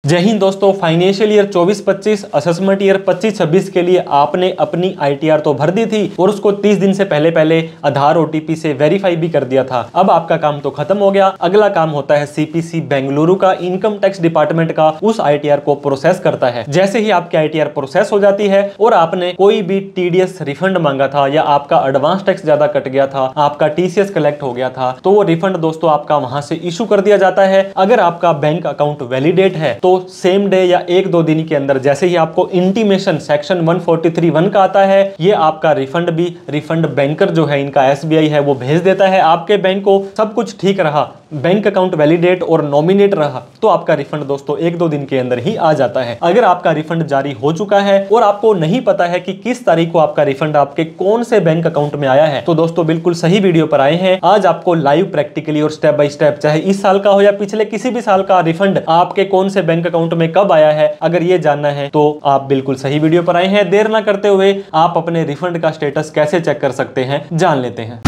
जय हिंद दोस्तों, financial year 24-25 assessment year 25-26 के लिए आपने अपनी आईटीआर तो भर दी थी और उसको 30 दिन से पहले पहले आधार ओटीपी से वेरीफाई भी कर दिया था। अब आपका काम तो खत्म हो गया। अगला काम होता है सीपीसी बेंगलुरु का, इनकम टैक्स डिपार्टमेंट का उस आईटीआर को प्रोसेस करता है। जैसे ही आपकी आईटीआर प्रोसेस हो जाती है और आपने कोई भी टीडीएस रिफंड मांगा था या आपका एडवांस टैक्स ज्यादा कट गया था, आपका टीसीएस कलेक्ट हो गया था, तो वो रिफंड दोस्तों आपका वहां से इशू कर दिया जाता है। अगर आपका बैंक अकाउंट वैलिडेट है तो सेम डे या एक दो दिन के अंदर जैसे ही आपको इंटीमेशन सेक्शन 143(1) का आता है, ये आपका रिफंड बैंकर जो है इनका एसबीआई है वो भेज देता है आपके बैंक को। सब कुछ ठीक रहा, बैंक अकाउंट वैलिडेट और नॉमिनेट रहा तो आपका रिफंड दोस्तों एक दो दिन के अंदर ही आ जाता है। अगर आपका रिफंड जारी हो चुका है और आपको नहीं पता है कि किस तारीख को आपका रिफंड आपके कौन से बैंक अकाउंट में आया है, तो दोस्तों बिल्कुल सही वीडियो पर आए हैं। आज आपको लाइव प्रैक्टिकली और स्टेप बाय स्टेप, चाहे इस साल का हो या पिछले किसी भी साल का, रिफंड आपके कौन से बैंक अकाउंट में कब आया है, अगर ये जानना है तो आप बिल्कुल सही वीडियो पर आए हैं। देर ना करते हुए आप अपने रिफंड का स्टेटस कैसे चेक कर सकते हैं जान लेते हैं।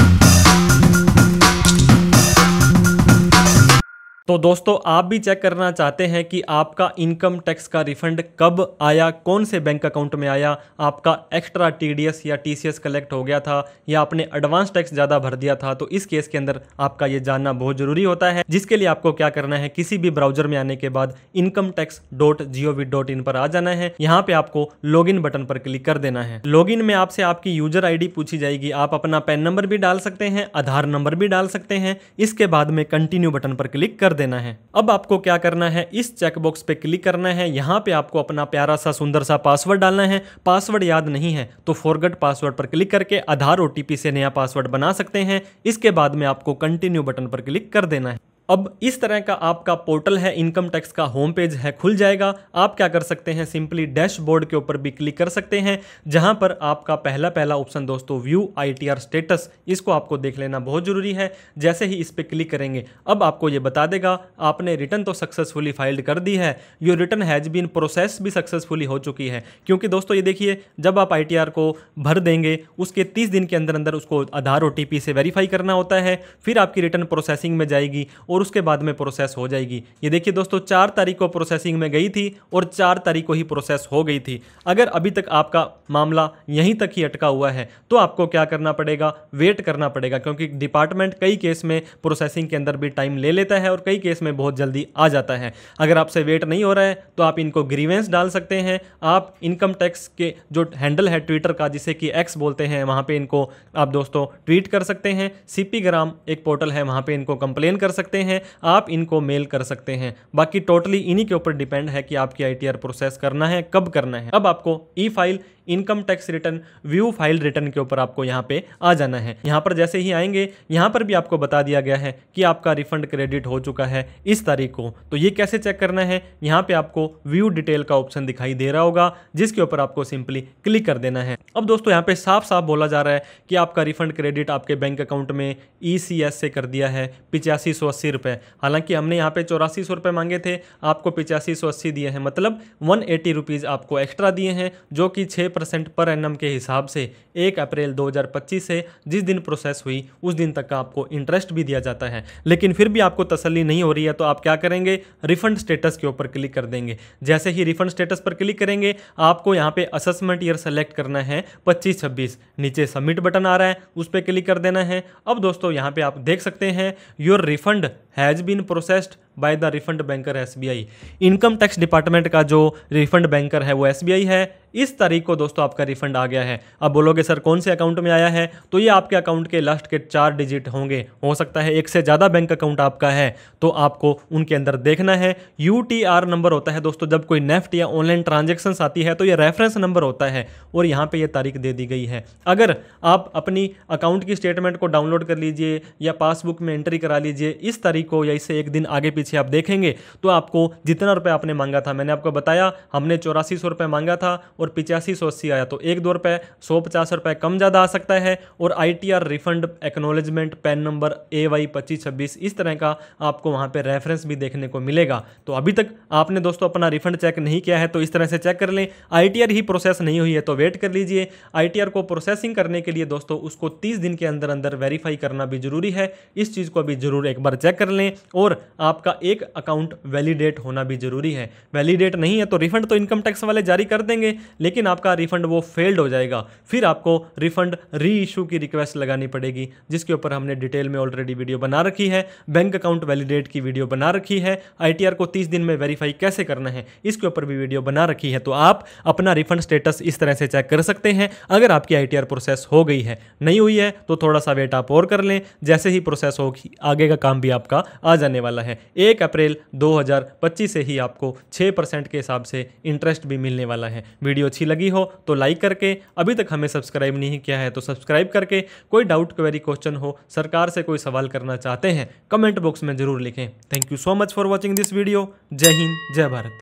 तो दोस्तों आप भी चेक करना चाहते हैं कि आपका इनकम टैक्स का रिफंड कब आया, कौन से बैंक अकाउंट में आया, आपका एक्स्ट्रा टीडीएस या टीसीएस कलेक्ट हो गया था या आपने एडवांस टैक्स ज़्यादा भर दिया था, तो इस केस के अंदर आपका ये जानना बहुत जरूरी होता है। जिसके लिए आपको क्या करना है, किसी भी ब्राउजर में आने के बाद incometax.gov.in पर आ जाना है। यहाँ पे आपको लॉगिन बटन पर क्लिक कर देना है। लॉगिन में आपसे आपकी यूजर आईडी पूछी जाएगी। आप अपना पैन नंबर भी डाल सकते हैं, आधार नंबर भी डाल सकते हैं। इसके बाद में कंटिन्यू बटन पर क्लिक कर देना है। अब आपको क्या करना है, इस चेकबॉक्स पे क्लिक करना है। यहां पे आपको अपना प्यारा सा सुंदर सा पासवर्ड डालना है। पासवर्ड याद नहीं है तो फॉरगेट पासवर्ड पर क्लिक करके आधार ओटीपी से नया पासवर्ड बना सकते हैं। इसके बाद में आपको कंटिन्यू बटन पर क्लिक कर देना है। अब इस तरह का आपका पोर्टल है, इनकम टैक्स का होम पेज है, खुल जाएगा। आप क्या कर सकते हैं, सिंपली डैशबोर्ड के ऊपर भी क्लिक कर सकते हैं, जहां पर आपका पहला ऑप्शन दोस्तों व्यू आईटीआर स्टेटस, इसको आपको देख लेना बहुत जरूरी है। जैसे ही इस पर क्लिक करेंगे अब आपको ये बता देगा आपने रिटर्न तो सक्सेसफुली फाइल्ड कर दी है, your return has been process भी सक्सेसफुली हो चुकी है। क्योंकि दोस्तों ये देखिए, जब आप आईटीआर को भर देंगे उसके 30 दिन के अंदर अंदर उसको आधार ओटीपी से वेरीफाई करना होता है, फिर आपकी रिटर्न प्रोसेसिंग में जाएगी और उसके बाद में प्रोसेस हो जाएगी। ये देखिए दोस्तों 4 तारीख को प्रोसेसिंग में गई थी और 4 तारीख को ही प्रोसेस हो गई थी। अगर अभी तक आपका मामला यहीं तक ही अटका हुआ है तो आपको क्या करना पड़ेगा, वेट करना पड़ेगा। क्योंकि डिपार्टमेंट कई केस में प्रोसेसिंग के अंदर भी टाइम ले लेता है और कई केस में बहुत जल्दी आ जाता है। अगर आपसे वेट नहीं हो रहा है तो आप इनको ग्रीवेंस डाल सकते हैं। आप इनकम टैक्स के जो हैंडल है ट्विटर का, जिसे कि एक्स बोलते हैं, वहां पे इनको आप दोस्तों ट्वीट कर सकते हैं। सीपी ग्राम एक पोर्टल है, वहां पे इनको कंप्लेन कर सकते हैं, आप इनको मेल कर सकते हैं। बाकी टोटली इन्हीं के ऊपर डिपेंड है कि आपकी आईटीआर प्रोसेस करना है, कब करना है। अब आपको e file income tax return view file return के ऊपर आपको यहां पे आ जाना है। यहां पर जैसे ही आएंगे यहां पर भी आपको बता दिया गया है कि आपका रिफंड क्रेडिट हो चुका है इस तारीख को। तो ये कैसे चेक करना है, यहां पे आपको व्यू डिटेल का ऑप्शन दिखाई दे रहा होगा, जिसके ऊपर आपको सिंपली क्लिक कर देना है। अब दोस्तों यहां पे साफ साफ बोला जा रहा है कि आपका रिफंड क्रेडिट आपके बैंक अकाउंट में ईसीएस से कर दिया है 8580 रुपए। हालांकि हमने यहाँ पे 8400 रुपए मांगे थे, आपको 8580 दिए हैं, मतलब 180 रुपीज आपको एक्स्ट्रा दिए हैं, जो कि 6% पर एनम के हिसाब से 1 अप्रैल 2025 से जिस दिन प्रोसेस हुई उस दिन तक का आपको इंटरेस्ट भी दिया जाता है। लेकिन फिर भी आपको तसल्ली नहीं हो रही है तो आप क्या करेंगे, रिफंड स्टेटस के ऊपर क्लिक कर देंगे। जैसे ही रिफंड स्टेटस पर क्लिक करेंगे आपको यहाँ पे असेसमेंट ईयर सेलेक्ट करना है 25-26, नीचे सबमिट बटन आ रहा है उस पर क्लिक कर देना है। अब दोस्तों यहाँ पे आप देख सकते हैं your refund has been processed by the refund banker SBI. Income tax department का जो रिफंड बैंकर है वो एसबीआई है। इस तारीख को दोस्तों आपका रिफंड आ गया है। अब बोलोगे सर कौन से अकाउंट में आया है, तो ये आपके अकाउंट के लास्ट के 4 डिजिट होंगे। हो सकता है एक से ज़्यादा बैंक अकाउंट आपका है तो आपको उनके अंदर देखना है। यूटीआर नंबर होता है दोस्तों, जब कोई नेफ्ट या ऑनलाइन ट्रांजेक्शन आती है तो ये रेफरेंस नंबर होता है और यहाँ पे ये तारीख दे दी गई है। अगर आप अपनी अकाउंट की स्टेटमेंट को डाउनलोड कर लीजिए या पासबुक में एंट्री करा लीजिए इस तारीख को, या इससे एक दिन आगे पीछे आप देखेंगे तो आपको जितना रुपए आपने मांगा था, मैंने आपको बताया हमने 8400 रुपए मांगा था और 8580 आया, तो 1-2 रुपए 150 रुपए कम ज़्यादा आ सकता है। और ITR refund acknowledgement pan number AY 2526 इस तरह का आपको वहाँ पे रेफरेंस भी देखने को मिलेगा। तो अभी तक आपने दोस्तों अपना रिफंड चेक नहीं किया है तो इस तरह से चेक कर लें। आईटीआर ही प्रोसेस नहीं हुई है तो वेट कर लीजिए। आईटीआर को प्रोसेसिंग करने के लिए दोस्तों उसको 30 दिन के अंदर अंदर वेरीफाई करना भी जरूरी है। इस चीज़ को भी जरूर एक बार चेक कर लें। और आपका आपका एक अकाउंट वैलिडेट होना भी जरूरी है। वैलिडेट नहीं है तो रिफंड तो इनकम टैक्स वाले जारी कर देंगे, लेकिन आपका रिफंड वो फेल्ड हो जाएगा। फिर आपको रिफंड री इशू की रिक्वेस्ट लगानी पड़ेगी, जिसके ऊपर हमने डिटेल में ऑलरेडी वीडियो बना रखी है। बैंक अकाउंट वैलिडेट की वीडियो बना रखी है। ITR को 30 दिन में वेरीफाई कैसे करना है इसके ऊपर भी वीडियो बना रखी है। तो आप अपना रिफंड स्टेटस इस तरह से चेक कर सकते हैं। अगर आपकी ITR प्रोसेस हो गई है, नहीं हुई है तो थोड़ा सा वेट आप और कर लें। जैसे ही प्रोसेस होगी आगे का काम भी आपका आ जाने वाला है। 1 अप्रैल 2025 से ही आपको 6% के हिसाब से इंटरेस्ट भी मिलने वाला है। वीडियो अच्छी लगी हो तो लाइक करके, अभी तक हमें सब्सक्राइब नहीं किया है तो सब्सक्राइब करके, कोई डाउट क्वेरी क्वेश्चन हो, सरकार से कोई सवाल करना चाहते हैं, कमेंट बॉक्स में जरूर लिखें। Thank you so much for watching this video. जय हिंद, जय भारत।